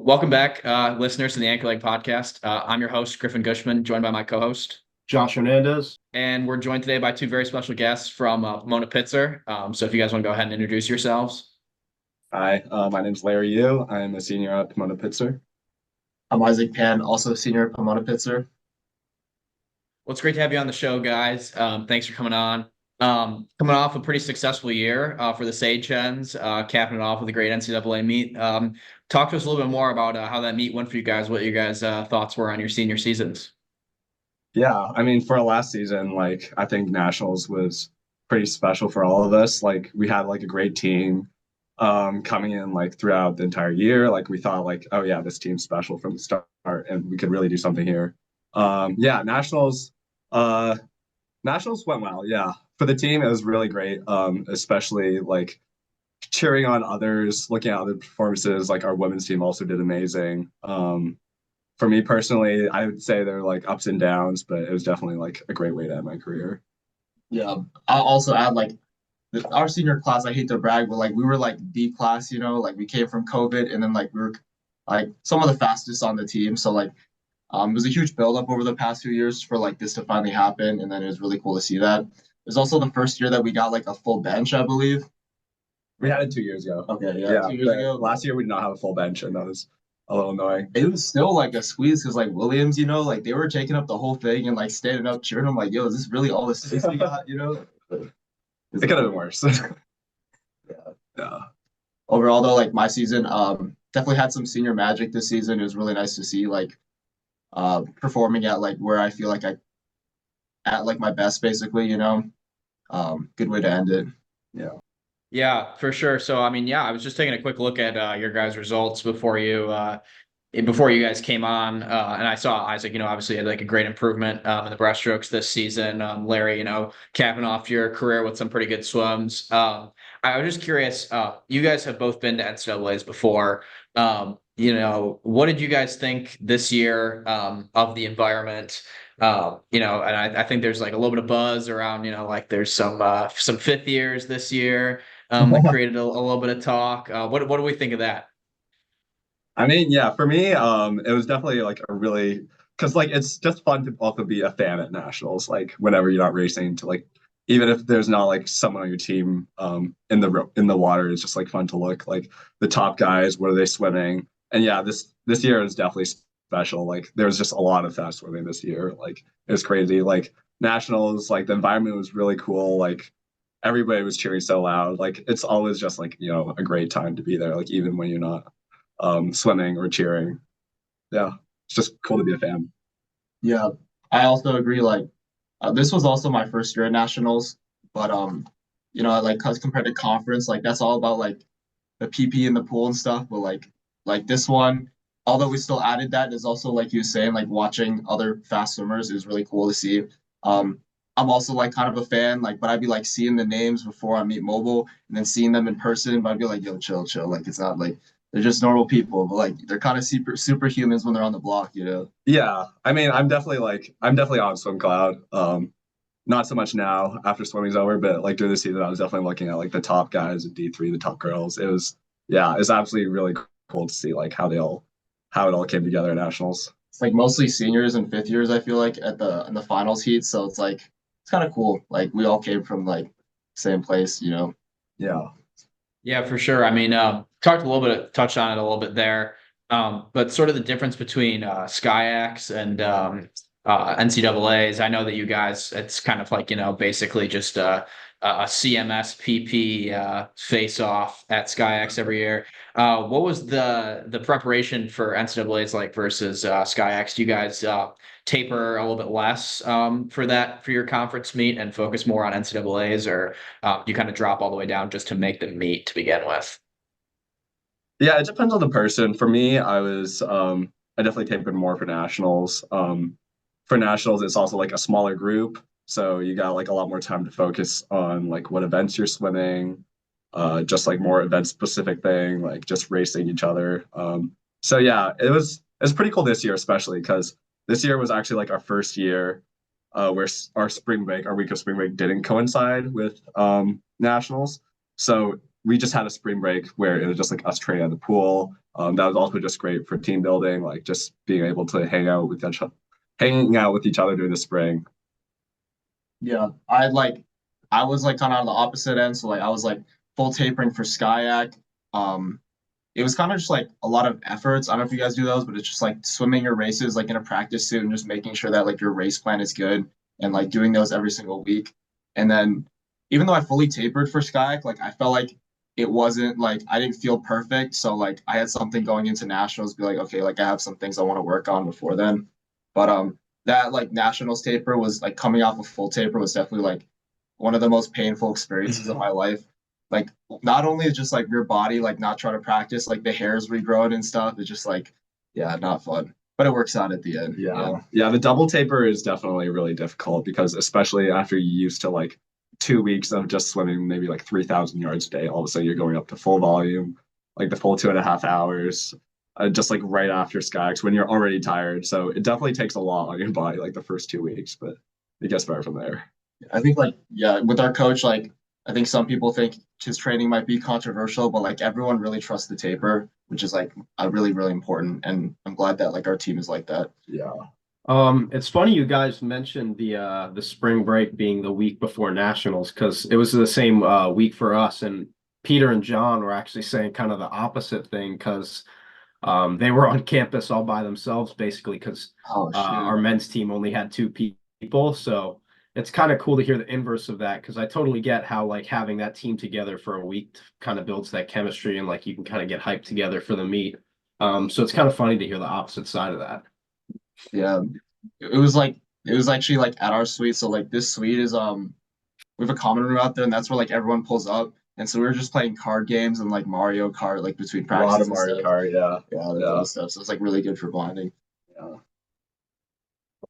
Welcome back, listeners to the Anchor Leg podcast. I'm your host, Griffin Gushman, joined by my co-host, Josh Hernandez. and we're joined today by two very special guests from Pomona Pitzer. So if you guys want to go ahead and introduce yourselves. Hi, my name's Larry Yu. I'm a senior at Pomona Pitzer. I'm Isaac Pan, also senior at Pomona Pitzer. Well, it's great to have you on the show, guys. Thanks for coming on. Coming off a pretty successful year for the Sage Hens, capping it off with a great NCAA meet. Talk to us a little bit more about how that meet went for you guys, what your guys' thoughts were on your senior seasons. Yeah, I mean, for our last season, I think Nationals was pretty special for all of us. We had a great team coming in throughout the entire year. We thought oh yeah, this team's special from the start and we could really do something here. Yeah, Nationals went well. Yeah, for the team, it was really great. Especially cheering on others, looking at other performances. Our women's team also did amazing. For me personally, I would say there were ups and downs, but it was definitely a great way to end my career. Yeah, I'll also add our senior class. I hate to brag, but we were B class. We came from COVID, and then we were some of the fastest on the team. So it was a huge buildup over the past few years for this to finally happen, and then it was really cool to see that. It was also the first year that we got a full bench, I believe. We had it 2 years ago. Okay, yeah, 2 years ago. Last year we did not have a full bench, and that was a little annoying. It was still a squeeze because Williams, they were taking up the whole thing and standing up cheering. I'm yo, is this really all the space we got? It could have been worse. Yeah. Overall though, my season definitely had some senior magic this season. It was really nice to see performing at where I feel I at my best basically, good way to end it. Yeah, for sure. So, I mean, yeah, I was just taking a quick look at your guys' results before you guys came on, and I saw Isaac, obviously had a great improvement in the breaststrokes this season. Larry, capping off your career with some pretty good swims. I was just curious, you guys have both been to NCAAs before. What did you guys think this year of the environment? And I think there's a little bit of buzz around, there's some fifth years this year that created a little bit of talk. What do we think of that? I mean, yeah, for me, it was definitely a really, because it's just fun to also be a fan at Nationals, whenever you're not racing to even if there's not someone on your team in the water, it's just fun to look the top guys, what are they swimming? And yeah, this year is definitely special. There was just a lot of fast swimming this year. It was crazy. Nationals, the environment was really cool. Everybody was cheering so loud. It's always just a great time to be there. Even when you're not swimming or cheering. Yeah, it's just cool to be a fan. Yeah, I also agree. This was also my first year at Nationals, but cause compared to conference, that's all about the PP in the pool and stuff. But this one, although we still added that, is also you were saying, watching other fast swimmers is really cool to see. I'm also kind of a fan, but I'd be seeing the names before I meet mobile, and then seeing them in person. But I'd be yo, chill. It's not they're just normal people, but they're kind of superhumans when they're on the block, Yeah, I mean, I'm definitely on swim cloud. Not so much now after swimming's over, but during the season, I was definitely looking at the top guys in D3, the top girls. It's absolutely really cool to see how it all came together at Nationals. It's mostly seniors and fifth years, I feel in the finals heat, so it's it's kind of cool. We all came from same place, Yeah. Yeah, for sure. I mean, touched on it a little bit there, but sort of the difference between SCIACs and NCAAs. I know that you guys, it's kind of basically just a CMS PP face off at SCIACs every year. What was the preparation for NCAAs versus SCIACs? Do you guys taper a little bit less for your conference meet and focus more on NCAAs, or you kind of drop all the way down just to make the meet to begin with? Yeah, it depends on the person. For me, I definitely tapered more for Nationals. For Nationals, it's also a smaller group, so you got a lot more time to focus on what events you're swimming, just more event specific thing, just racing each other. So yeah, it was pretty cool this year, especially because this year was actually our first year where our week of spring break didn't coincide with Nationals. So we just had a spring break where it was just us training at the pool. That was also just great for team building, like just being able to hanging out with each other during the spring. Yeah, I was like kind of on the opposite end, so like I was like full tapering for SCIAC. Um, it was kind of just like a lot of efforts. I don't know if you guys do those, but it's just like swimming your races like in a practice suit and just making sure that like your race plan is good and like doing those every single week. And then even though I fully tapered for SCIAC, like I felt like it wasn't like I didn't feel perfect. So like I had something going into nationals, be like, okay, like I have some things I want to work on before then. But that like nationals taper was like coming off a full taper was definitely like one of the most painful experiences of my life. Like not only is just like your body like not trying to practice, like the hair's regrowing and stuff. It's just like, yeah, not fun. But it works out at the end. Yeah, the double taper is definitely really difficult because especially after you used to like 2 weeks of just swimming maybe like 3,000 yards a day, all of a sudden you're going up to full volume, like the full 2.5 hours, just like right after SCIACs when you're already tired. So it definitely takes a lot on your body like the first 2 weeks, but it gets better from there. I think like yeah, with our coach, like I think some people think his training might be controversial, but like everyone really trusts the taper, which is like a really, really important. And I'm glad that like our team is like that. Yeah. It's funny you guys mentioned the spring break being the week before nationals because it was the same week for us, and Peter and John were actually saying kind of the opposite thing because they were on campus all by themselves basically because Oh our shoot. men's team only had two people, so it's kind of cool to hear the inverse of that because I totally get how like having that team together for a week kind of builds that chemistry and like you can kind of get hyped together for the meet. So it's kind of funny to hear the opposite side of that. Yeah. It was like it was actually like at our suite. So like this suite is we have a common room out there and that's where like everyone pulls up. And so we were just playing card games and like Mario Kart like between A lot practices of and Mario stuff. Kart, yeah. Yeah, that kind Yeah. of stuff. So it's like really good for blinding. Yeah.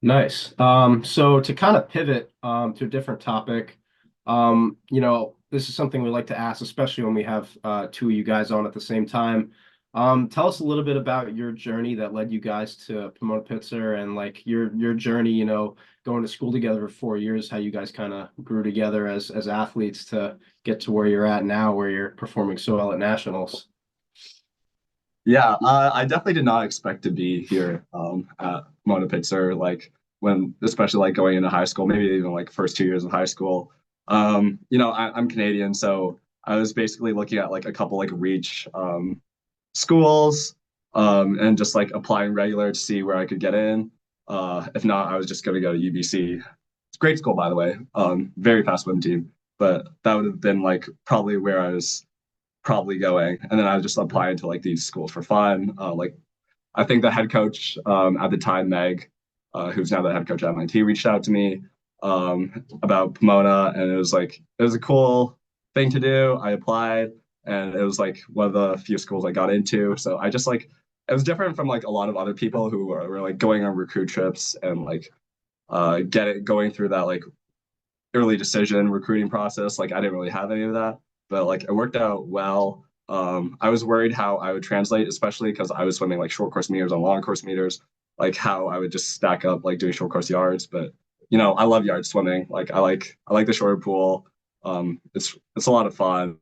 Nice. So to kind of pivot to a different topic, this is something we like to ask, especially when we have two of you guys on at the same time. Tell us a little bit about your journey that led you guys to Pomona Pitzer and like your journey, going to school together for 4 years, how you guys kind of grew together as athletes to get to where you're at now, where you're performing so well at nationals. Yeah, I definitely did not expect to be here at Pomona Pitzer, like when, especially like going into high school, maybe even like first 2 years of high school. I'm Canadian, so I was basically looking at like a couple like reach schools and just like applying regular to see where I could get in. If not, I was just going to go to UBC. It's a great school, by the way. Very fast swim team, but that would have been like probably where I was probably going. And then I was just applying to like these schools for fun. Like I think the head coach at the time, Meg, who's now the head coach at MIT, reached out to me about Pomona, and it was a cool thing to do. I applied, and it was like one of the few schools I got into. So I just like it was different from like a lot of other people who were like going on recruit trips and like going through that like early decision recruiting process. Like I didn't really have any of that, but like it worked out well. I was worried how I would translate, especially because I was swimming like short course meters on long course meters, like how I would just stack up like doing short course yards. But I love yard swimming. Like I like the shorter pool. It's a lot of fun.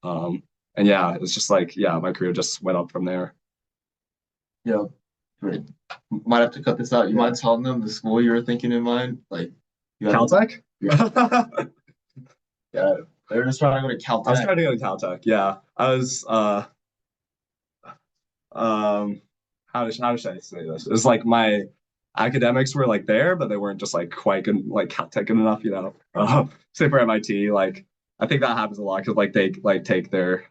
And yeah, it's just like yeah, my career just went up from there. Yeah. Great. Might have to cut this out. You mind telling them the school you were thinking in mind? Like you had, Caltech? yeah, yeah. They were just trying to go to I was Caltech. trying to go to Caltech. Yeah, I was. How should I say this? It's like my academics were like there, but they weren't just like quite good, like Caltech good enough. Say for MIT, like I think that happens a lot because like they like take their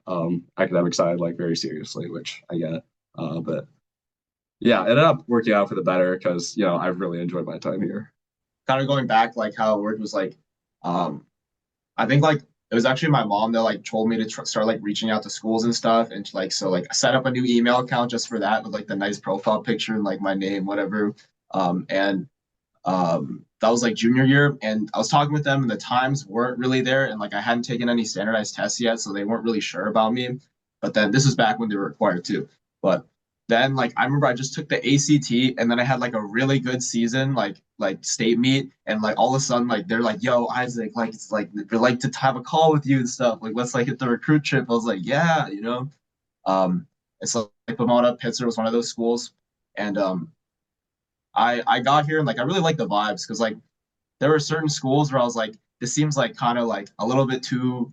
academic side like very seriously, which I get. But yeah, it ended up working out for the better because I've really enjoyed my time here. Kind of going back, like how it worked was like, um, I think like it was actually my mom that like told me to start like reaching out to schools and stuff, and like so like I set up a new email account just for that with like the nice profile picture and like my name, whatever. And that was like junior year, and I was talking with them, and the times weren't really there, and like I hadn't taken any standardized tests yet, so they weren't really sure about me. But then this is back when they were required to. But then like I remember I just took the ACT, and then I had like a really good season, like state meet, and like all of a sudden like they're like, "Yo, Isaac, like it's like they'd like to have a call with you and stuff. Like let's like hit the recruit trip." I was like, "Yeah," you know. Um, It's like Pomona Pitzer was one of those schools, and I got here and like I really like the vibes because like there were certain schools where I was like, this seems like kind of like a little bit too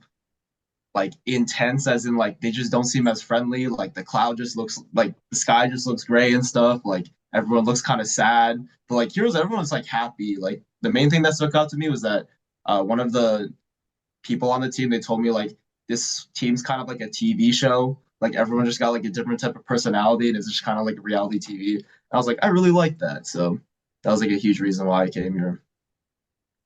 like intense, as in like they just don't seem as friendly. Like the cloud just looks like the sky just looks gray and stuff. Like everyone looks kind of sad. But like here's everyone's like happy. Like the main thing that stuck out to me was that one of the people on the team, they told me like this team's kind of like a TV show. Like everyone just got like a different type of personality, and it's just kind of like reality TV. And I was like, I really like that. So that was like a huge reason why I came here.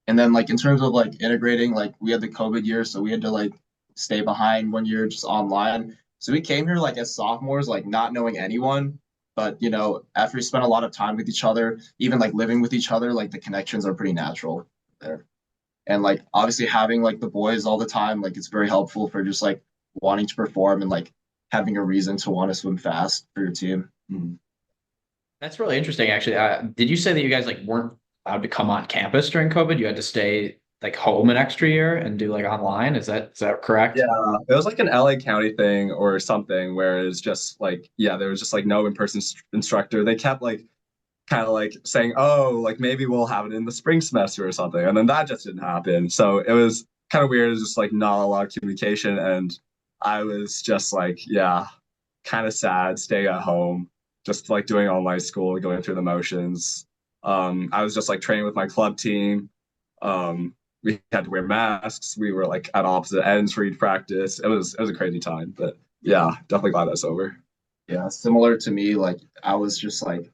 And then like in terms of like integrating, like we had the COVID year, so we had to like stay behind 1 year just online. So we came here like as sophomores, like not knowing anyone. But you know, after we spent a lot of time with each other, even like living with each other, like the connections are pretty natural there. And like obviously having like the boys all the time, like it's very helpful for just like wanting to perform and like having a reason to want to swim fast for your team. That's really interesting, actually. Did you say that you guys like weren't allowed to come on campus during COVID? You had to stay like home an extra year and do like online. Is that correct? Yeah, it was like an LA County thing or something where it's just like, yeah, there was just like no in-person instructor. They kept like kind of like saying, oh, like maybe we'll have it in the spring semester or something. And then that just didn't happen. So it was kind of weird. It was just like not a lot of communication. And I was just like, yeah, kind of sad staying at home, just like doing online school, going through the motions. I was just like training with my club team. We had to wear masks. We were like at opposite ends for each practice. It was a crazy time, but yeah, definitely glad that's over. Yeah, similar to me, like I was just like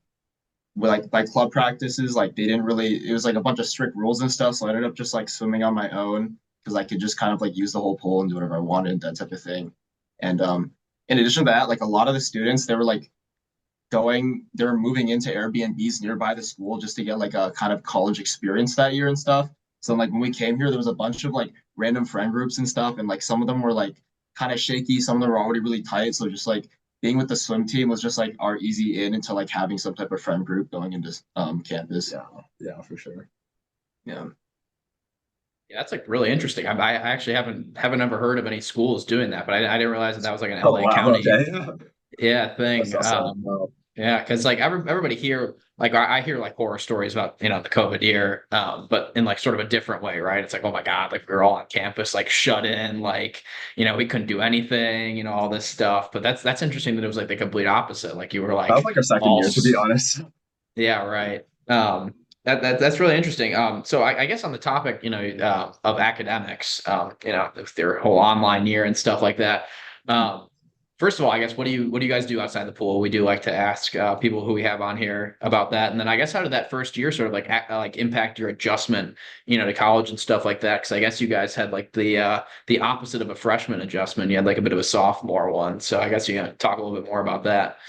like my club practices, like they didn't really it was like a bunch of strict rules and stuff. So I ended up just like swimming on my own because I could just kind of like use the whole pool and do whatever I wanted, that type of thing. And in addition to that, like a lot of the students, they were like they were moving into Airbnbs nearby the school just to get like a kind of college experience that year and stuff. So like when we came here, there was a bunch of like random friend groups and stuff, and like some of them were like kind of shaky, some of them were already really tight. So just like being with the swim team was just like our easy in into like having some type of friend group going into campus. Yeah, yeah, for sure. Yeah. Yeah, that's like really interesting. I actually haven't ever heard of any schools doing that, but I didn't realize that that was like an Oh LA wow, County okay. yeah That's thing. awesome. Wow. Yeah, because like everybody here, like I hear like horror stories about the COVID year, but in like sort of a different way, right? It's like, oh my God, like we were all on campus, like shut in, like we couldn't do anything, all this stuff. But that's interesting that it was like the complete opposite. Like you were That was like like our second all, year, to be honest. yeah, right. That's really interesting. So I guess on the topic, of academics, if their whole online year and stuff like that. Um, First of all, I guess what do you guys do outside the pool? We do like to ask people who we have on here about that, and then I guess how did that first year sort of like impact your adjustment, to college and stuff like that? Because I guess you guys had like the opposite of a freshman adjustment. You had like a bit of a sophomore one. So I guess you can talk a little bit more about that.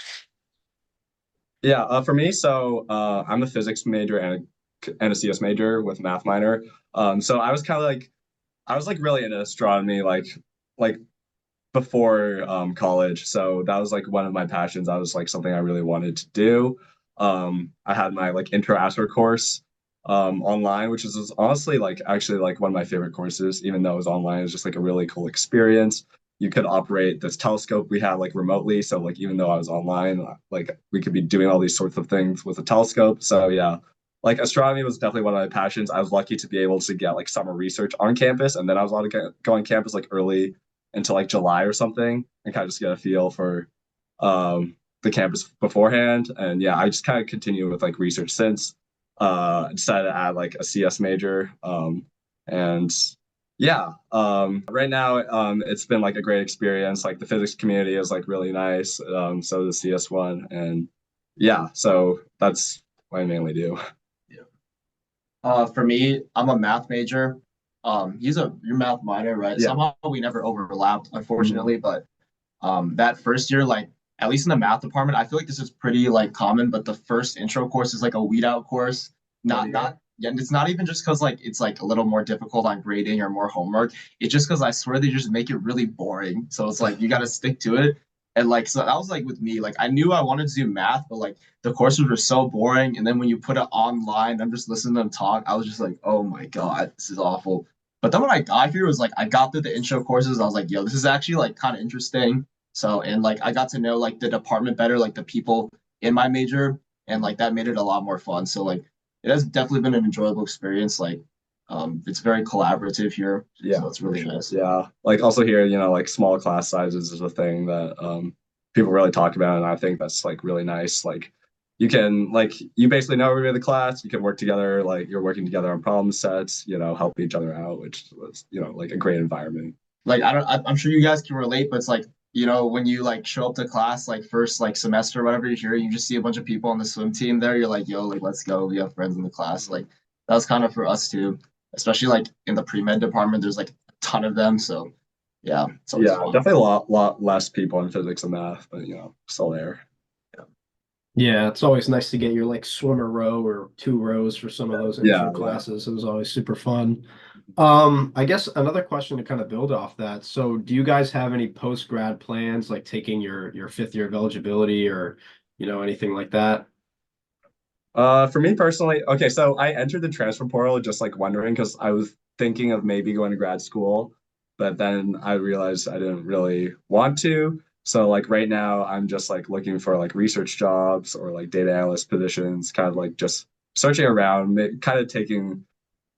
Yeah, for me, so I'm a physics major and a CS major with math minor. So I was kind of like I was like really into astronomy like before college. So that was like one of my passions. That was like something I really wanted to do. I had my like intro astro course online, which is honestly like actually like one of my favorite courses, even though it was online. It was just like a really cool experience. You could operate this telescope we had like remotely. So like even though I was online, like we could be doing all these sorts of things with a telescope. So yeah, like astronomy was definitely one of my passions. I was lucky to be able to get like summer research on campus, and then I was allowed to go on campus like early into like July or something and kind of just get a feel for the campus beforehand. And yeah, I just kind of continue with like research since. I decided to add like a CS major. And yeah, right now it's been like a great experience. Like the physics community is like really nice. So the CS one. And yeah, so that's what I mainly do. Yeah. For me, I'm a math major. You're math minor, right? Yeah. Somehow we never overlapped, unfortunately, but that first year, like at least in the math department, I feel like this is pretty like common, but the first intro course is like a weed out course. Not yeah, and it's not even just because like it's like a little more difficult on grading or more homework. It's just because I swear they just make it really boring. So it's like you gotta stick to it. And like so that was like with me, like I knew I wanted to do math, but like the courses were so boring. And then when you put it online, I'm just listening to them talk. I was just like, oh my God, this is awful. But then when I got here, it was like I got through the intro courses. I was like, yo, this is actually like kind of interesting. So, and like I got to know like the department better, like the people in my major, and like that made it a lot more fun. So like it has definitely been an enjoyable experience. Like it's very collaborative here. Yeah, So it's really nice. yeah. Like also here, like small class sizes is a thing that people really talk about, and I think that's like really nice. Like you can like you basically know everybody in the class, you can work together, like you're working together on problem sets, help each other out, which was, like a great environment. Like I'm sure you guys can relate, but it's like when you like show up to class like first like semester or whatever, you just see a bunch of people on the swim team there. You're like, yo, like let's go. We have friends in the class. Like that was kind of for us too, especially like in the pre-med department. There's like a ton of them, so yeah, it's always Yeah, fun. definitely a lot less people in physics and math, but still there. Yeah, it's always nice to get your like swimmer row or 2 rows for some of those Yeah, intro yeah. classes. It was always super fun. I guess another question to kind of build off that. So do you guys have any post grad plans, like taking your 5th year of eligibility or anything like that? For me personally, okay, so I entered the transfer portal just like wondering because I was thinking of maybe going to grad school, but then I realized I didn't really want to. So like right now I'm just like looking for like research jobs or like data analyst positions, kind of like just searching around, kind of taking,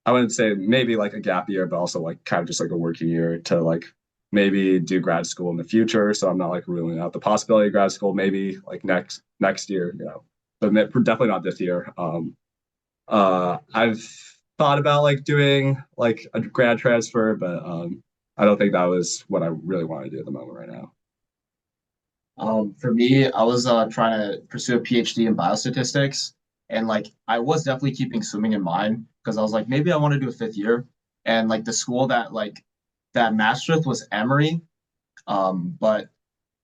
I wouldn't say maybe like a gap year, but also like kind of just like a working year to like maybe do grad school in the future. So I'm not like ruling out the possibility of grad school, maybe like next year, but definitely not this year. I've thought about like doing like a grad transfer, but I don't think that was what I really want to do at the moment right now. For me, I was trying to pursue a PhD in biostatistics, and like I was definitely keeping swimming in mind because I was like, maybe I want to do a 5th year, and like the school that matched with was Emory, but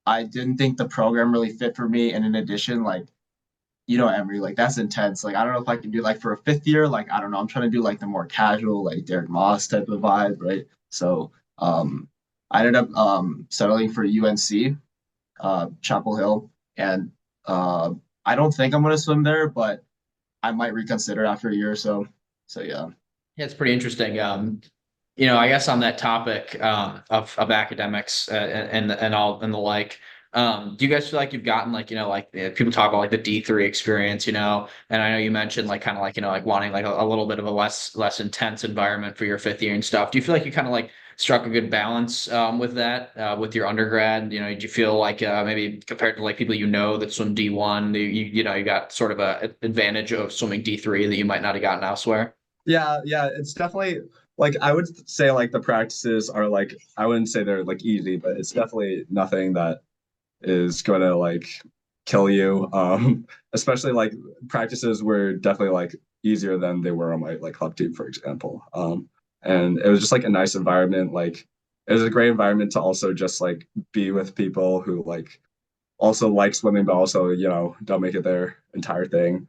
I didn't think the program really fit for me, and in addition, like Emory, like that's intense. Like I don't know if I can do like for a 5th year, like I don't know, I'm trying to do like the more casual, like Derek Moss type of vibe, right? So I ended up settling for UNC, Chapel Hill, and I don't think I'm gonna swim there, but I might reconsider after a year or so. So yeah. Yeah, it's pretty interesting. I guess on that topic of academics and all and the like, do you guys feel like you've gotten like like people talk about like the D3 experience, and I know you mentioned like kind of like like wanting like a little bit of a less intense environment for your 5th year and stuff. Do you feel like you kind of like struck a good balance with that with your undergrad? Did you feel like maybe compared to like people that swim D1, you got sort of a advantage of swimming D3 that you might not have gotten elsewhere? Yeah, it's definitely like I would say like the practices are like I wouldn't say they're like easy, but it's definitely nothing that is going to like kill you. Especially like practices were definitely like easier than they were on my like club team, for example. And it was just like a nice environment. Like it was a great environment to also just like be with people who like also like swimming, but also don't make it their entire thing.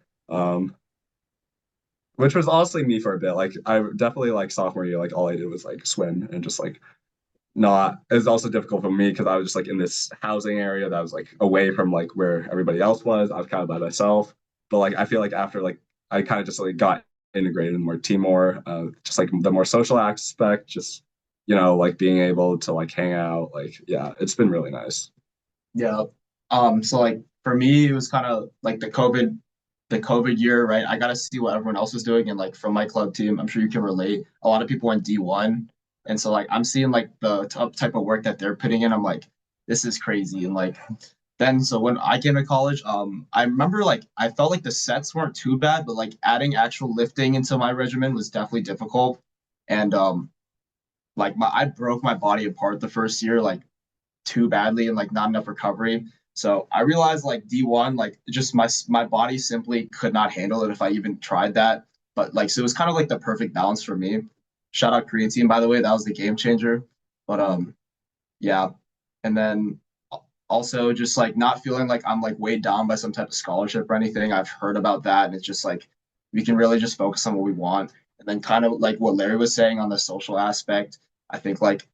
Which was honestly me for a bit. Like I definitely like sophomore year, like all I did was like swim and just like not it was also difficult for me because I was just like in this housing area that was like away from like where everybody else was. I was kind of by myself. But like I feel like after like I kind of just like got integrated in more team more, just like the more social aspect, just like being able to like hang out. Like yeah, it's been really nice. Yeah. So like for me, it was kind of like the COVID year, right? I got to see what everyone else was doing, and like from my club team, I'm sure you can relate. A lot of people went D1, and so like I'm seeing like the type of work that they're putting in. I'm like, this is crazy, and like then so when I came to college, I remember like I felt like the sets weren't too bad, but like adding actual lifting into my regimen was definitely difficult, and like I broke my body apart the first year, like too badly and like not enough recovery. So I realized like D1, like just my body simply could not handle it if I even tried that. But like so it was kind of like the perfect balance for me. Shout out Korean team, by the way, that was the game changer. But yeah. And then also just like not feeling like I'm like weighed down by some type of scholarship or anything. I've heard about that, and it's just like we can really just focus on what we want. And then kind of like what Larry was saying on the social aspect, I think like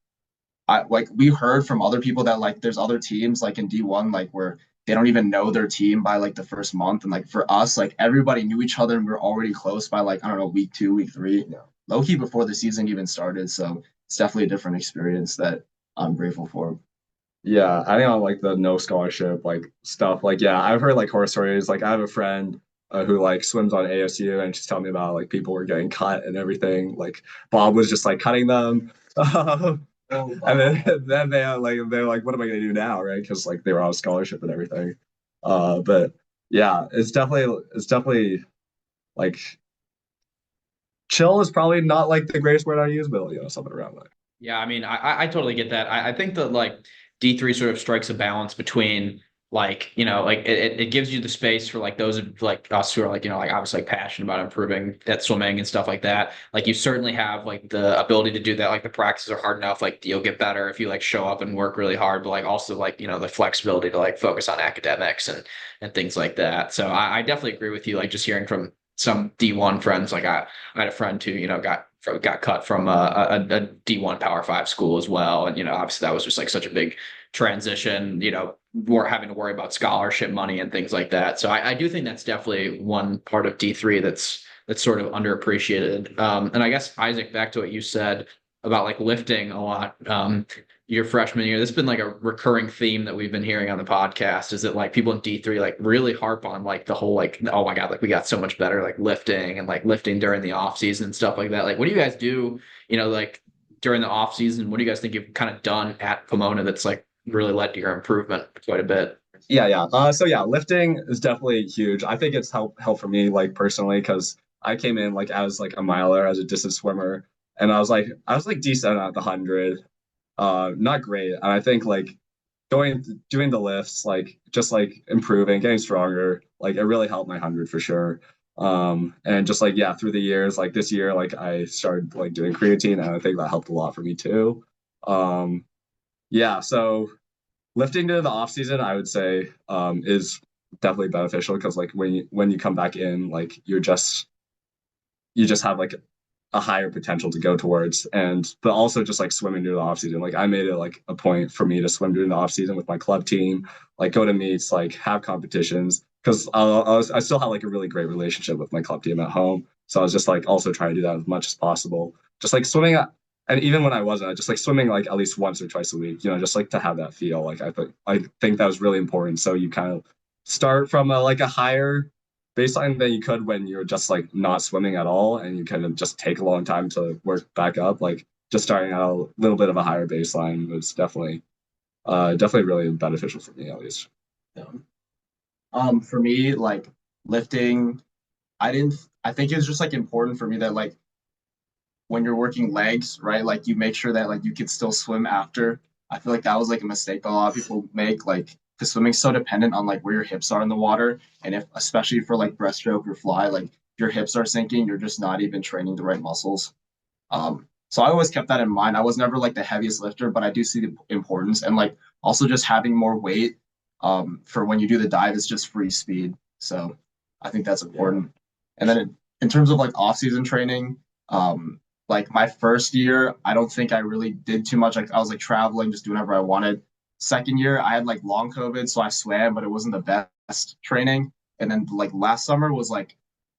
we heard from other people that like there's other teams like in D1 like where they don't even know their team by like the first month, and like for us like everybody knew each other and we are already close by like I don't know week 2 week 3, low key before the season even started. So it's definitely a different experience that I'm grateful for. Yeah, I think on like the no scholarship like stuff, like yeah, I've heard like horror stories. Like I have a friend who like swims on ASU, and she's telling me about like people were getting cut and everything. Like Bob was just like cutting them, and then they're like, what am I gonna do now, right? Because like they were on scholarship and everything. But yeah, it's definitely like chill is probably not like the greatest word I use, but something around that. Yeah, I mean, I totally get that. I think that like D3 sort of strikes a balance between like, like it gives you the space for like those of like us who are like, like obviously like passionate about improving at swimming and stuff like that. Like you certainly have like the ability to do that. Like the practices are hard enough, like you'll get better if you like show up and work really hard, but like also like, the flexibility to like focus on academics and things like that. So I definitely agree with you, like just hearing from some D1 friends, like I had a friend who, got cut from a D1 Power Five school as well. And, obviously that was just like such a big transition, we're having to worry about scholarship money and things like that. So I do think that's definitely one part of D3 that's sort of underappreciated. And I guess Isaac, back to what you said about like lifting a lot. Your freshman year, this has been like a recurring theme that we've been hearing on the podcast is that like people in D3 like really harp on like the whole like, oh my God, like we got so much better like lifting and like lifting during the off season and stuff like that. Like what do you guys do, like during the off season? What do you guys think you've kind of done at Pomona that's like really led to your improvement quite a bit? Yeah. So yeah, lifting is definitely huge. I think it's help for me like personally because I came in like as like a miler as a distance swimmer, and I was like decent at the 100, not great. And I think like doing the lifts, like just like improving, getting stronger, like it really helped my 100 for sure. And just like yeah, through the years, like this year, like I started like doing creatine, and I think that helped a lot for me too. Um, yeah, so lifting during the off season, I would say, is definitely beneficial because like when you come back in, like you just have like a higher potential to go towards. And but also just like swimming during the off season. Like I made it like a point for me to swim during the off season with my club team, like go to meets, like have competitions. Because I still have like a really great relationship with my club team at home. So I was just like also trying to do that as much as possible. Just like swimming and even when I wasn't, I just like swimming like at least once or twice a week, just like to have that feel. Like I think that was really important. So you kind of start from like a higher baseline than you could when you're just like not swimming at all and you kind of just take a long time to work back up. Like just starting at a little bit of a higher baseline was definitely really beneficial for me at least. Yeah. For me, like lifting, I think it's just like important for me that like when you're working legs, right? Like you make sure that like you can still swim after. I feel like that was like a mistake that a lot of people make, like because swimming's so dependent on like where your hips are in the water, and if especially for like breaststroke or fly, like your hips are sinking, you're just not even training the right muscles. So I always kept that in mind. I was never like the heaviest lifter, but I do see the importance and like also just having more weight for when you do the dive is just free speed. So I think that's important. And then in terms of like off-season training, um, like my first year, I don't think I really did too much. Like I was like traveling, just doing whatever I wanted. Second year, I had like long COVID, so I swam, but it wasn't the best training. And then like last summer was like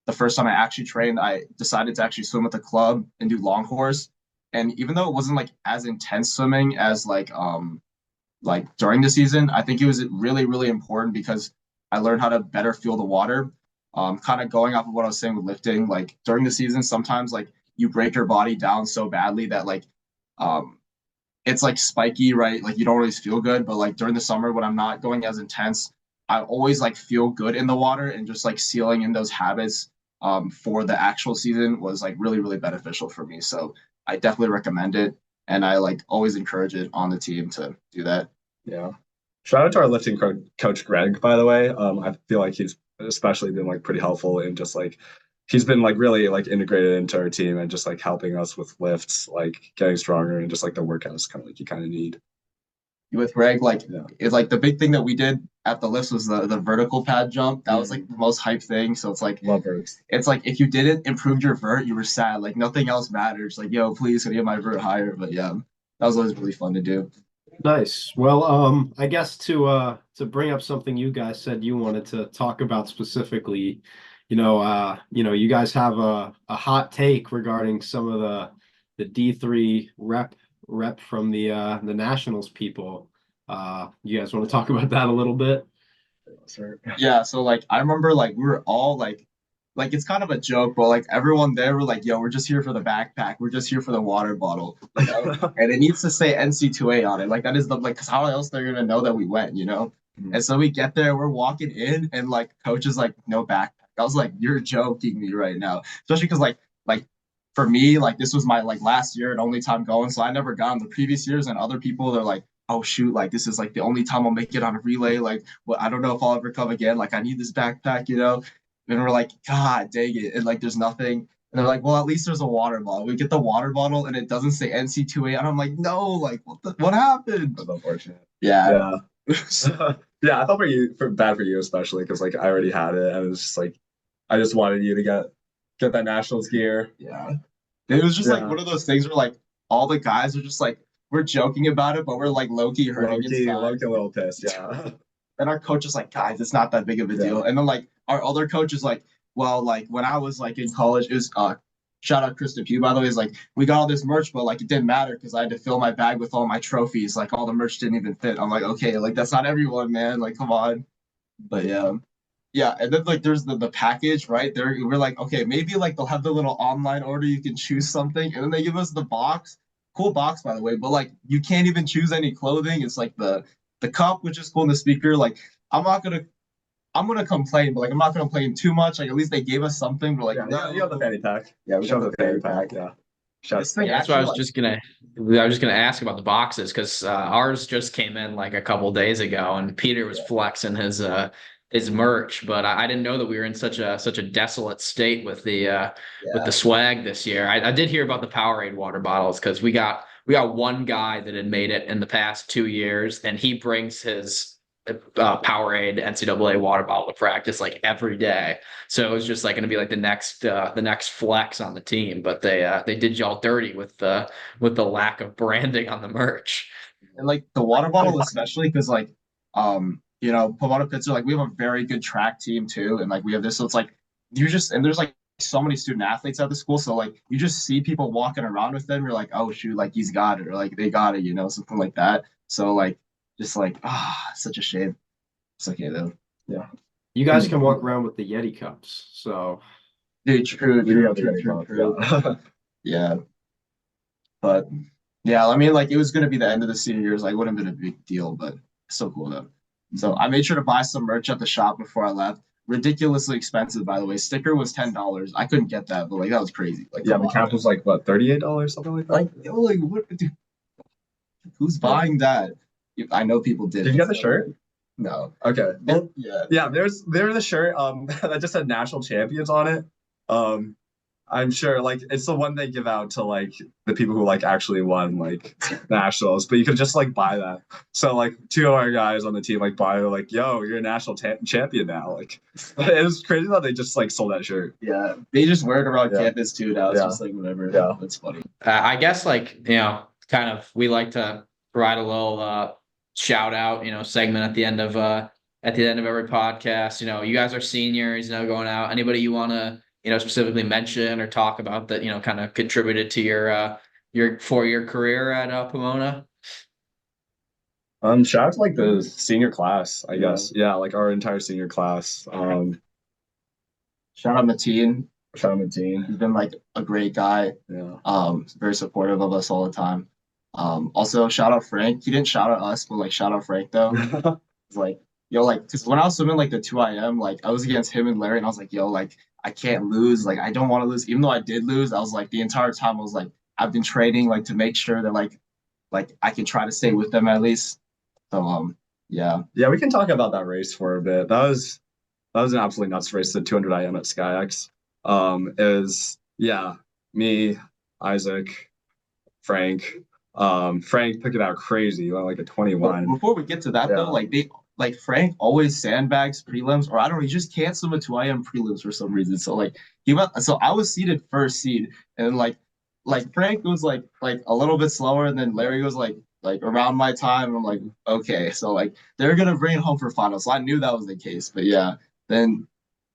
the first time I actually trained. I decided to actually swim with the club and do long course. And even though it wasn't like as intense swimming as like during the season, I think it was really, really important because I learned how to better feel the water. Kind of going off of what I was saying with lifting, like during the season, sometimes like you break your body down so badly that like um it's like spiky, right? Like you don't always feel good, but like during the summer when I'm not going as intense, I always like feel good in the water and just like sealing in those habits for the actual season was like really, really beneficial for me. So I definitely recommend it. And I like always encourage it on the team to do that. Yeah. Shout out to our lifting coach Greg, by the way. I feel like he's especially been like pretty helpful in just like he's been like really like integrated into our team and just like helping us with lifts, like getting stronger and just like the workouts kind of like you kind of need. With Greg, like Yeah. it's like the big thing that we did at the lifts was the vertical pad jump. That was like the most hype thing. So Love verts. it's like if you didn't improve your vert, you were sad. Like nothing else matters. Like, yo, please can I get my vert higher? But yeah, that was always really fun to do. Nice. Well, I guess to bring up something you guys said you wanted to talk about specifically, you guys have a hot take regarding some of the D3 rep from the Nationals people. You guys want to talk about that a little bit? Sir. Yeah, so like I remember like we were all like it's kind of a joke, but like everyone there were like, yo, we're just here for the backpack, we're just here for the water bottle, you know? And it needs to say NC2A on it. Like that is the like, cause how else they're gonna know that we went, you know? Mhm. And so we get there, we're walking in, and like coach is like, no backpack. I was like, you're joking me right now, especially because like for me, like this was my like last year and only time going, so I never got in the previous years, and other people they're like, oh shoot, like this is like the only time I'll make it on a relay. Like, well, I don't know if I'll ever come again. Like, I need this backpack, you know? And we're like, God dang it. And like, there's nothing. And they're like, well, at least there's a water bottle. We get the water bottle and it doesn't say NC2A. And I'm like, no, like, what happened? That's unfortunate. Yeah. Yeah. Yeah, I felt bad for you especially because like I already had it and it was just like I just wanted you to get that nationals gear. Yeah. It was just like Yeah. one of those things where like all the guys are just like, we're joking about it, but we're like low-key hurting inside. Low-key a little pissed, yeah. And our coach is like, guys, it's not that big of a deal. And then like our other coach is like, well, like when I was like in college, it was shout out Krista Pugh, by the way, is like, we got all this merch, but like it didn't matter because I had to fill my bag with all my trophies. Like all the merch didn't even fit. I'm like, okay, like that's not everyone, man. Like, come on. But yeah. Yeah, and then like there's the package, right? There we're like, okay, maybe like they'll have the little online order, you can choose something, and then they give us the box. Cool box, by the way, but like you can't even choose any clothing. It's like the cup, which is cool, and the speaker. Like I'm not gonna I'm gonna complain, but like I'm not gonna complain too much. Like at least they gave us something. But like Yeah, you have the fanny pack. yeah, we Show got the fanny pack, yeah. This thing Yeah, that's what I actually was just gonna. I was just gonna ask about the boxes because ours just came in like a couple days ago, and Peter was flexing his merch, but I didn't know that we were in such a desolate state with the swag this year. I did hear about the Powerade water bottles because we got one guy that had made it in the past 2 years, and he brings his Powerade NCAA water bottle to practice like every day. So it was just like going to be like the next flex on the team, but they did y'all dirty with the lack of branding on the merch. and like the water bottle especially because like you know Pomona Pitzer like we have a very good track team too and like we have this so it's like you just and there's like so many student athletes at the school so like you just see people walking around with them you're like oh shoot like he's got it or like they got it you know something like that so like just like such a shame it's okay though Yeah. You guys can walk around with the Yeti cups. So dude true We do have the true, fanny true, pack, true. yeah. Yeah but yeah I mean like it was gonna be the end of the senior years like wouldn't have been a big deal but so cool though. So I made sure to buy some merch at the shop before I left. Ridiculously expensive, by the way. Sticker was $10. I couldn't get that, but like that was crazy. Like Yeah, come the on, cap was like what, $38, something like that? like yo, like what? Dude, who's buying that? I know people did. Did you get the shirt? No. Okay. Well, Yeah. yeah, there's a shirt that just said national champions on it. I'm sure like it's the one they give out to like the people who like actually won like nationals, but you could just like buy that. So like two of our guys on the team like buy it like, yo, you're a national champion now. Like it was crazy that they just like sold that shirt. Yeah. They just wear it around Yeah. campus too now. It's Yeah. just like whatever. Yeah. That's funny. I guess like kind of we like to provide a little shout out segment at the end of every podcast. You guys are seniors, going out. Anybody you want to specifically mention or talk about that kind of contributed to your 4-year career at Pomona? Shout out to like the senior class, I guess. Yeah, like our entire senior class. Shout out Mateen. Shout out Mateen. He's been like a great guy. Yeah. Very supportive of us all the time. Also shout out Frank. He didn't shout out us, but like shout out Frank though. It's like, yo, like, because when I was swimming like the 2IM, like I was against him and Larry, and I was like, yo, like I can't lose. Like I don't want to lose. Even though I did lose, I was like the entire time I was like, I've been training like to make sure that like I can try to stay with them at least. So yeah. Yeah, we can talk about that race for a bit. That was an absolutely nuts race, the 200 IM at SCIAC. Me, Isaac, Frank. Frank took it out crazy. He went like a 21. Before we get to that though, like Frank always sandbags prelims, or I don't know, he just can't swim a 2IM prelims for some reason. So like so I was seeded first seed, and like Frank was like a little bit slower, and then Larry was like around my time. And I'm like, okay, so like they're gonna bring it home for finals. So I knew that was the case. But yeah, then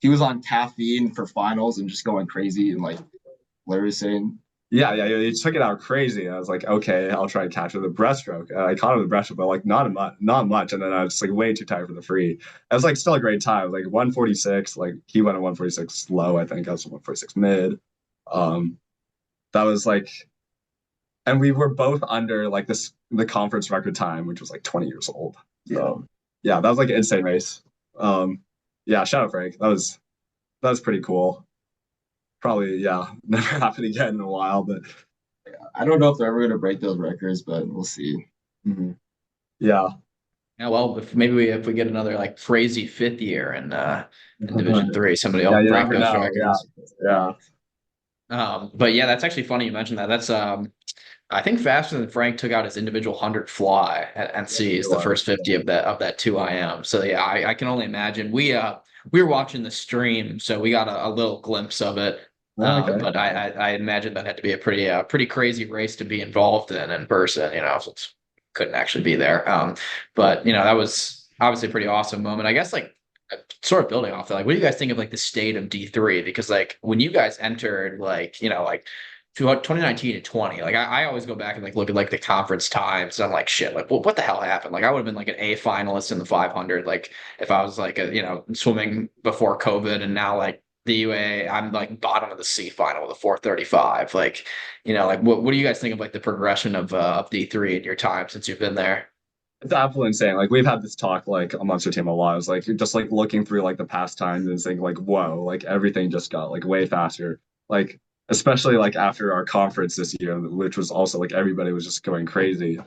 he was on caffeine for finals and just going crazy, and like Larry was saying. yeah, he took it out crazy. I was like, okay, I'll try to capture the breaststroke. I caught him the breaststroke, but like not much. And then I was like way too tired for the free. It was like still a great time, like 146. Like he went at 146 low, I think. I was 146 mid. Um, that was like, and we were both under like the conference record time, which was like 20 years old. So yeah, that was like an insane race. Yeah, shout out Frank. That was pretty cool. Probably, yeah, never happened again in a while, but I don't know if they're ever gonna break those records, but we'll see. mhm. Yeah. Yeah, well, if we get another like crazy fifth year in Division Three, somebody Yeah, will you break never those know. Yeah. records. Yeah. But yeah, that's actually funny you mentioned that. That's I think faster than Frank took out his individual 100 fly at NC is It the was. first 50 of that 2 IM. So yeah, I can only imagine. We were watching the stream, so we got a little glimpse of it. Okay. But I imagine that had to be a pretty crazy race to be involved in person, you know, since couldn't actually be there. But you know, that was obviously a pretty awesome moment. I guess like sort of building off that, like, what do you guys think of like the state of D3? Because like when you guys entered, like, you know, like 2019 and 20, like I always go back and like look at like the conference times. And I'm like, shit, like what the hell happened? Like I would have been like an A finalist in the 500, like if I was like you know, swimming before COVID, and now like the UA, I'm like bottom of the C final with a 435. Like, you know, like what do you guys think of like the progression of D3 in your time since you've been there? It's absolutely insane. Like we've had this talk like amongst our team a lot. It's like just like looking through like the past times and saying like, whoa, like everything just got like way faster. Like especially like after our conference this year, which was also like everybody was just going crazy.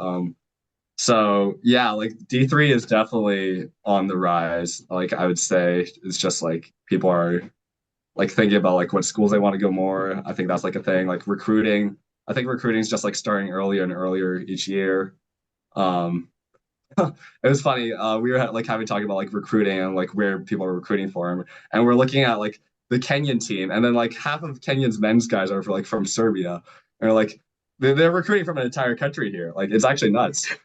So yeah, like D3 is definitely on the rise. Like I would say it's just like people are like thinking about like what schools they want to go more. I think that's like a thing. Like recruiting. I think recruiting is just like starting earlier and earlier each year. Um, it was funny. We were like having talking about like recruiting and like where people are recruiting for him, and we're looking at like the Kenyan team, and then like half of Kenyan's men's guys are like from Serbia, and like they're recruiting from an entire country here. Like it's actually nuts.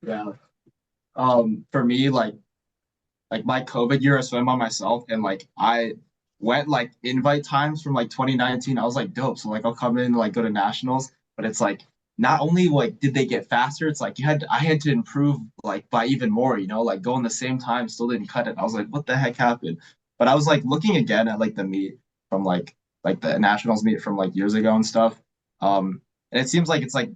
Yeah. For me, like my COVID year, I swam by myself, and like I went like invite times from like 2019. I was like, dope. So like I'll come in, like go to nationals, but it's like not only like did they get faster, it's like I had to improve like by even more, you know, like going the same time, still didn't cut it. I was like, what the heck happened? But I was like looking again at like the meet from like the nationals meet from like years ago and stuff. And it seems like it's like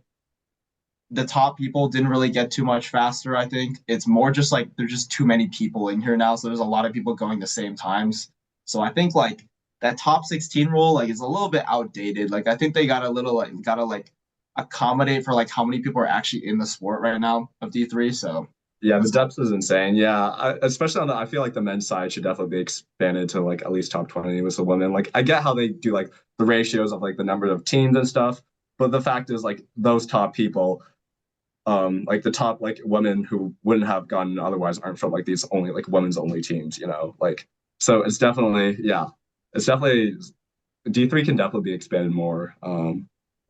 the top people didn't really get too much faster. I think it's more just like there's just too many people in here now, so there's a lot of people going the same times. So I think like that top 16 rule like is a little bit outdated. Like I think they got a little like gotta like accommodate for like how many people are actually in the sport right now of D3. So Yeah, the that's depth is insane. Yeah, especially on the, I feel like the men's side should definitely be expanded to like at least top 20 with the women. Like I get how they do like the ratios of like the number of teams and stuff, but the fact is like those top people, like the top like women who wouldn't have gone otherwise aren't from like these only like women's only teams, you know, like so it's definitely yeah, it's definitely D3 can definitely be expanded more.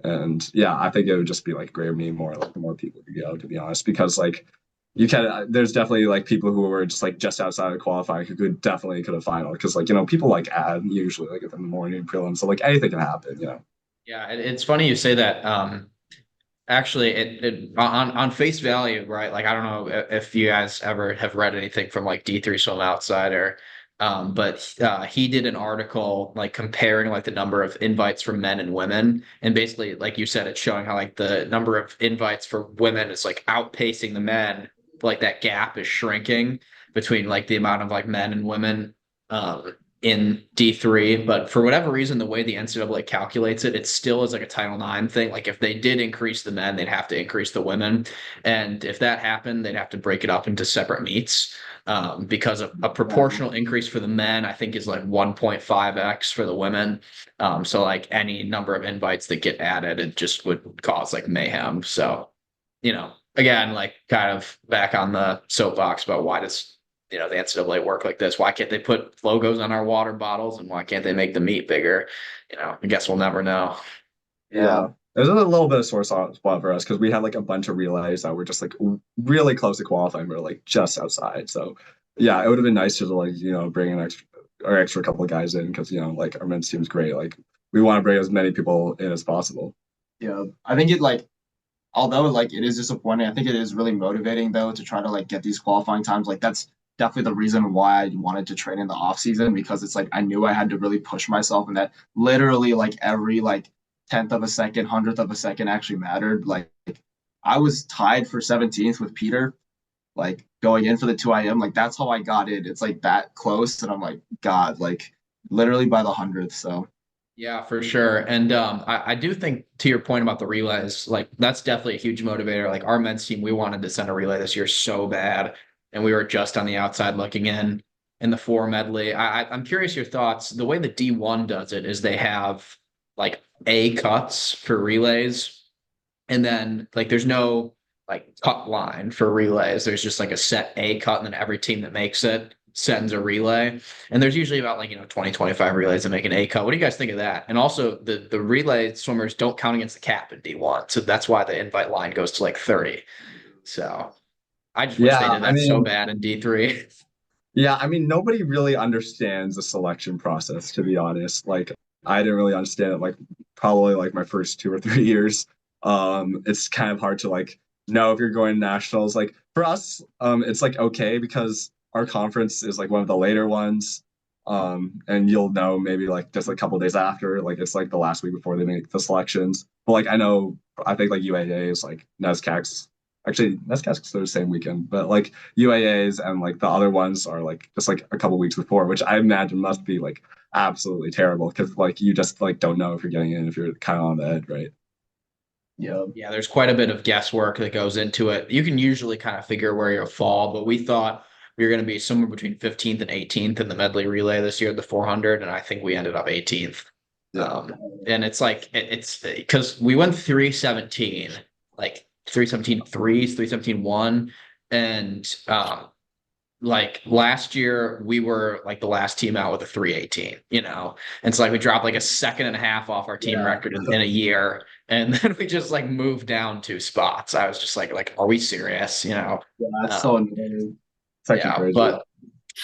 And yeah, I think it would just be like great me more like the more people could go to be honest, because like you can there's definitely like people who were just like just outside of qualifying who could have final because like you know people like add usually like in the morning prelims, so like anything can happen, you know. Yeah, it's funny you say that. Actually, it on face value, right? Like I don't know if you guys ever have read anything from like D3 Swim Outsider, but he did an article like comparing like the number of invites for men and women, and basically, like you said, it's showing how like the number of invites for women is like outpacing the men. Like that gap is shrinking between like the amount of like men and women. In D3, but for whatever reason, the way the NCAA calculates it, it still is like a Title IX thing. Like if they did increase the men, they'd have to increase the women. And if that happened, they'd have to break it up into separate meets. Because a proportional increase for the men, I think, is like 1.5x for the women. So like any number of invites that get added, it just would cause like mayhem. So, you know, again, like kind of back on the soapbox about why does you know the NCAA work like this? Why can't they put logos on our water bottles, and why can't they make the meat bigger? You know, I guess we'll never know. Yeah. There's a little bit of sore spot for us because we had like a bunch of relays that were just like really close to qualifying. We are like just outside. So yeah, it would have been nice to like, you know, bring an extra couple of guys in because, you know, like our men's team's great. Like we want to bring as many people in as possible. Yeah, I think it like although like it is disappointing, I think it is really motivating though to try to like get these qualifying times. Like that's definitely the reason why I wanted to train in the off season because it's like I knew I had to really push myself and that literally like every like tenth of a second, hundredth of a second actually mattered. Like I was tied for 17th with Peter, like going in for the 2 IM. Like that's how I got in. It's like that close, and I'm like, God, like literally by the hundredth. So Yeah, for sure. And I do think to your point about the relays, like that's definitely a huge motivator. Like our men's team, we wanted to send a relay this year so bad, and we were just on the outside looking in the four medley. I'm curious your thoughts. The way the D1 does it is they have like A cuts for relays, and then like there's no like cut line for relays. There's just like a set A cut, and then every team that makes it sends a relay. And there's usually about like, 20, 25 relays that make an A cut. What do you guys think of that? And also the relay swimmers don't count against the cap in D1. So that's why the invite line goes to like 30. So I just wish they Yeah, did I that so mean, bad in D3. yeah, I mean, nobody really understands the selection process, to be honest. Like, I didn't really understand it, like, probably like my first 2 or 3 years. It's kind of hard to like know if you're going nationals. Like for us, it's like okay because our conference is like one of the later ones. And you'll know maybe like just a couple days after, like it's like the last week before they make the selections. But like I think like UAA is like NESCAC's actually NESCAC's the same weekend, but like UAAs and like the other ones are like just like a couple weeks before, which I imagine must be like absolutely terrible because like you just like don't know if you're getting in if you're kind of on the edge, right? yeah, Yeah, there's quite a bit of guesswork that goes into it. You can usually kind of figure where you'll fall, but we thought we were going to be somewhere between 15th and 18th in the medley relay this year, the 400, and I think we ended up 18th. Yeah. And it's like it's because we went 317, like 317 threes, 317 one, and like last year we were like the last team out with a 318, and so like we dropped like a second and a half off our team Yeah. record in a year, and then we just like moved down 2 spots. I was just like are we serious, yeah, that's so um, annoying. It's actually yeah, crazy. but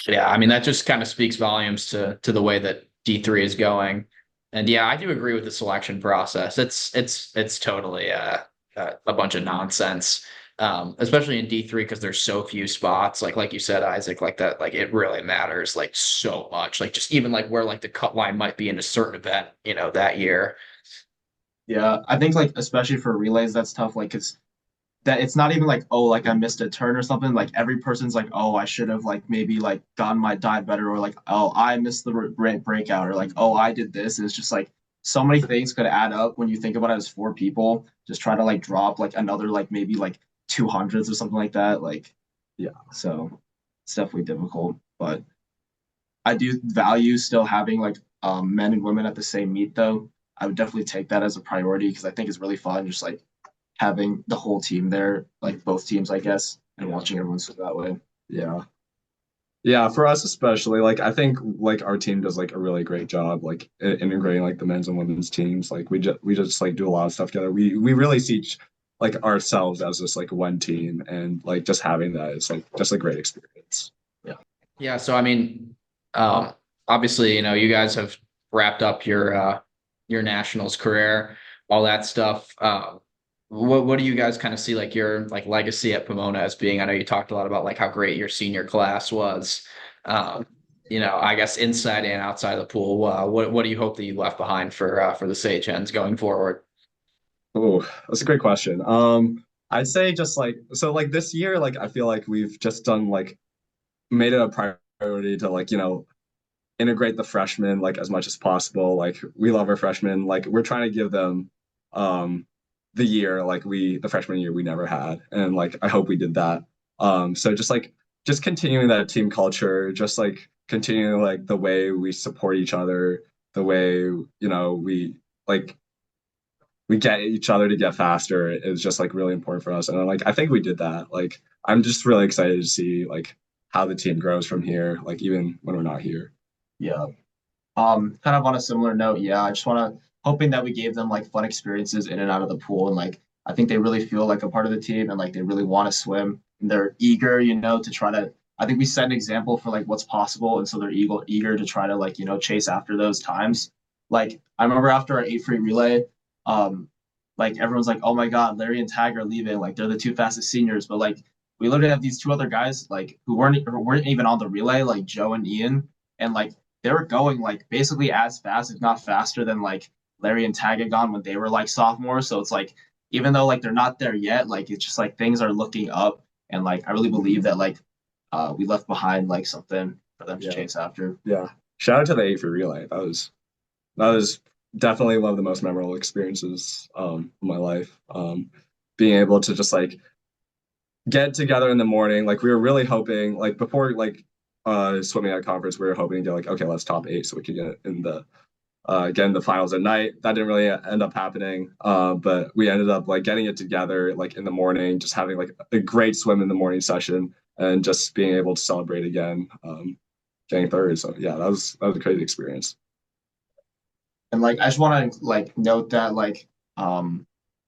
yeah, I mean that just kind of speaks volumes to the way that D3 is going. And yeah, I do agree with the selection process. It's totally a bunch of nonsense. Especially in D3 because there's so few spots. Like you said, Isaac, like that, like it really matters like so much. Like just even like where like the cut line might be in a certain event, that year. Yeah, I think like especially for relays, that's tough. Like it's not even like oh like I missed a turn or something. Like every person's like oh I should have like maybe like gotten my dive better or like oh I missed the breakout or like oh I did this. And it's just like so many things could add up when you think about it as 4 people. Just try to like drop like another like maybe like 200s or something like that. Like Yeah. so it's definitely difficult, but I do value still having like men and women at the same meet though. I would definitely take that as a priority because I think it's really fun just like having the whole team there, like both teams, I guess, and watching everyone swim that way. Yeah. Yeah, for us especially, like I think like our team does like a really great job like integrating like the men's and women's teams. Like we just like do a lot of stuff together. We really see like ourselves as just like one team and like just having that is like just a great experience. Yeah. Yeah, so I mean, obviously, you guys have wrapped up your nationals career, all that stuff. What do you guys kind of see like your like legacy at Pomona as being? I know you talked a lot about like how great your senior class was. Um, I guess inside and outside the pool. What do you hope that you left behind for the Sage Hens going forward? Oh, that's a great question. I'd say just like so like this year, like I feel like we've just done like made it a priority to like, integrate the freshmen like as much as possible. Like we love our freshmen. Like we're trying to give them um the year like the freshman year we never had. And like I hope we did that. So just continuing that team culture, just like continuing like the way we support each other, the way, like we get each other to get faster is just like really important for us. And like I think we did that. Like I'm just really excited to see like how the team grows from here, like even when we're not here. Yeah. Kind of on a similar note, yeah, I just want to hoping that we gave them like fun experiences in and out of the pool, and like I think they really feel like a part of the team, and like they really want to swim, and they're eager, to try to. I think we set an example for like what's possible, and so they're eager to try to like chase after those times, like I remember after our 8 free relay, like everyone's like, oh my God, Larry and Tag are leaving. Like they're the 2 fastest seniors. But like we literally have these 2 other guys like who weren't even on the relay, like Joe and Ian, and like they were going like basically as fast, if not faster, than like Larry and Tag had gone when they were like sophomores. So it's like even though like they're not there yet, like it's just like things are looking up, and like I really believe that like we left behind like something for them to chase after. Yeah. Shout out to the 8 free relay. That was definitely one of the most memorable experiences in my life. Being able to just like get together in the morning. Like we were really hoping, like before like swimming at conference, we were hoping to get like, okay, let's top 8 so we could get in the finals at night. That didn't really end up happening. But we ended up like getting it together like in the morning, just having like a great swim in the morning session and just being able to celebrate again, getting third. So yeah, that was a crazy experience. And like I just want to like note that like I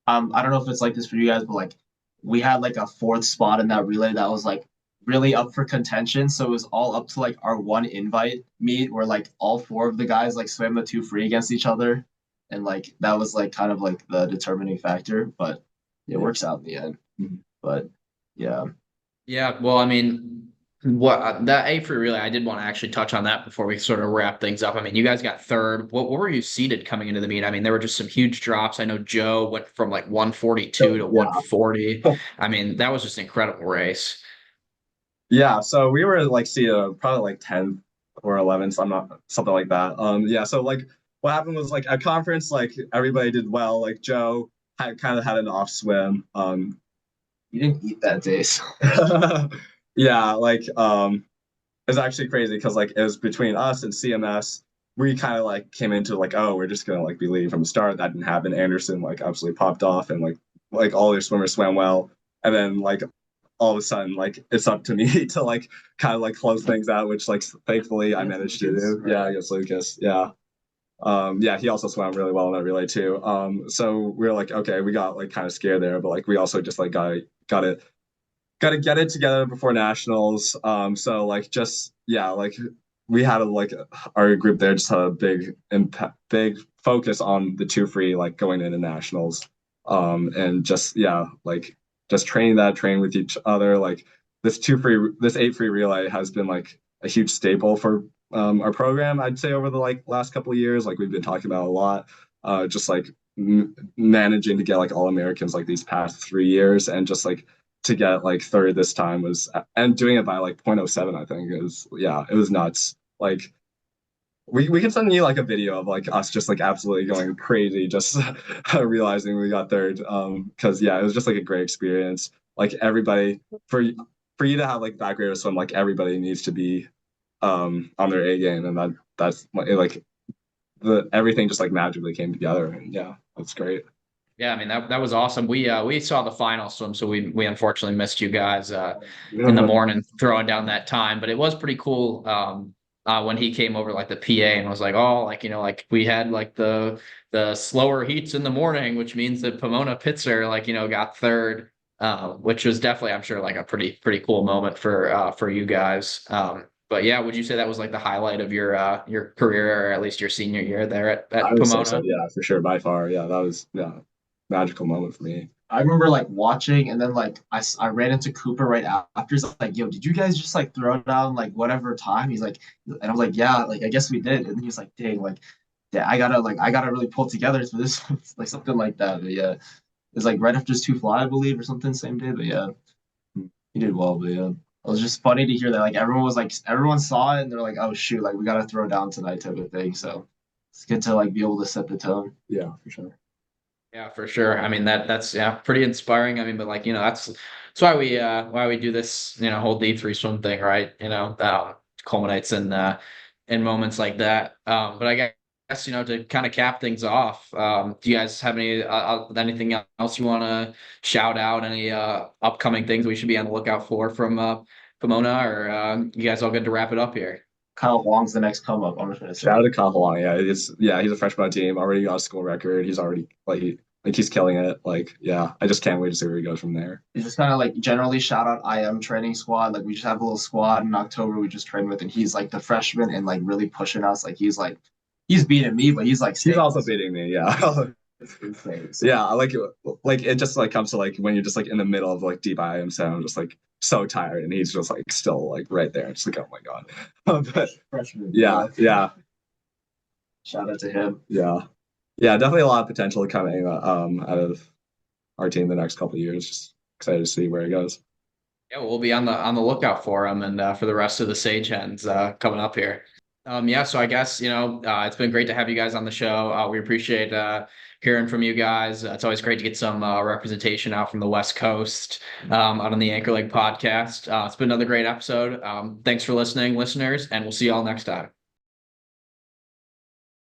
don't know if it's like this for you guys, but like we had like a 4th spot in that relay that was like really up for contention. So it was all up to like our one invite meet where like all 4 of the guys like swam the 2 free against each other. And like that was like kind of like the determining factor, but it works out in the end. Mhm. But yeah. Yeah, well, I mean, what that A free relay, I did want to actually touch on that before we sort of wrap things up. I mean, you guys got third. What were you seated coming into the meet? I mean, there were just some huge drops. I know Joe went from like 142 to 140. I mean, that was just an incredible race. Yeah, so we were like probably like 10th or 11th, so I'm not something like that. Yeah, so like what happened was like at conference, like everybody did well. Like Joe had kind of had an off swim. You didn't eat that day, so Yeah, like it's actually crazy because like it was between us and CMS. We kind of like came into like, oh, we're just gonna like be leading from the start. That didn't happen. Anderson like absolutely popped off and like all their swimmers swam well. And then like all of a sudden like it's up to me to like kind of like close things out, which like thankfully I managed to do. Right. Yeah, against Lucas. Yeah. Yeah, he also swam really well in that relay too. So we were like, okay, we got like kind of scared there, but like we also just like got to get it together before nationals. So like just yeah, like we had our group there just had a big impact, big focus on the 2 free like going into nationals. And just yeah, like just train with each other. Like this 8 free relay has been like a huge staple for our program. I'd say over the like last couple of years, like we've been talking about a lot. Just like managing to get like all Americans like these past 3 years and just like to get like third this time was and doing it by like 0.07 I think is yeah it was nuts like we can send you like a video of like us just like absolutely going crazy just realizing we got third because yeah it was just like a great experience like everybody for you to have like that great of a swim like everybody needs to be on their A game and that's like the everything just like magically came together and yeah that's great. Yeah, I mean that was awesome. We saw the final swim, so we unfortunately missed you guys in the Yeah. morning throwing down that time, but it was pretty cool when he came over like the PA and was like, oh, like like we had like the slower heats in the morning, which means that Pomona Pitzer like got third, which was definitely I'm sure like a pretty cool moment for you guys. But yeah, would you say that was like the highlight of your career or at least your senior year there I at would say so Pomona? yeah for sure by far yeah that was yeah magical moment for me. I remember like watching, and then like I ran into Cooper right after. He's like, "Yo, did you guys just like throw down like whatever time?" He's like, and I was like, "Yeah, like I guess we did." And he was like, "Dang, like, yeah, I gotta really pull together for this, like something like that." But yeah, it was like right after his 2 fly, I believe, or something, same day. But yeah, he did well. But yeah, it was just funny to hear that like everyone saw it and they're like, "Oh shoot, like we gotta throw down tonight," type of thing. So it's good to like be able to set the tone. Yeah, for sure. Yeah, for sure. I mean that's yeah, pretty inspiring. I mean, but like, that's why we do this, whole D3 swim thing, right? Culminates in moments like that. But I guess, to kind of cap things off, do you guys have anything else you want to shout out? Any upcoming things we should be on the lookout for from Pomona, or you guys all good to wrap it up here? Kyle Huang's the next come up. I'm just gonna say. Shout out to Kyle Hawaii. Yeah, he's a freshman on the team, already got a school record. He's already he's killing it. Like, yeah, I just can't wait to see where he goes from there. It's just kind of like generally shout out IM training squad. Like we just have a little squad in October we just train with, and he's like the freshman and like really pushing us. Like he's like he's beating me, but he's like He's also staying. beating me. Yeah. It's insane. So, Yeah, like it just like comes to like when you're just like in the middle of like DIIM, so I'm just like so tired, and he's just like still like right there. It's like, oh my god. But freshman. yeah, Shout out to him. yeah, yeah. Definitely a lot of potential coming out of our team the next couple of years. Just excited to see where it goes. Yeah, we'll be on the lookout for him and for the rest of the Sage Hens coming up here. Yeah, so I guess it's been great to have you guys on the show. We appreciate hearing from you guys. It's always great to get some representation out from the West Coast out on the Anchor Lake podcast. It's been another great episode. Thanks for listening, listeners, and we'll see you all next time.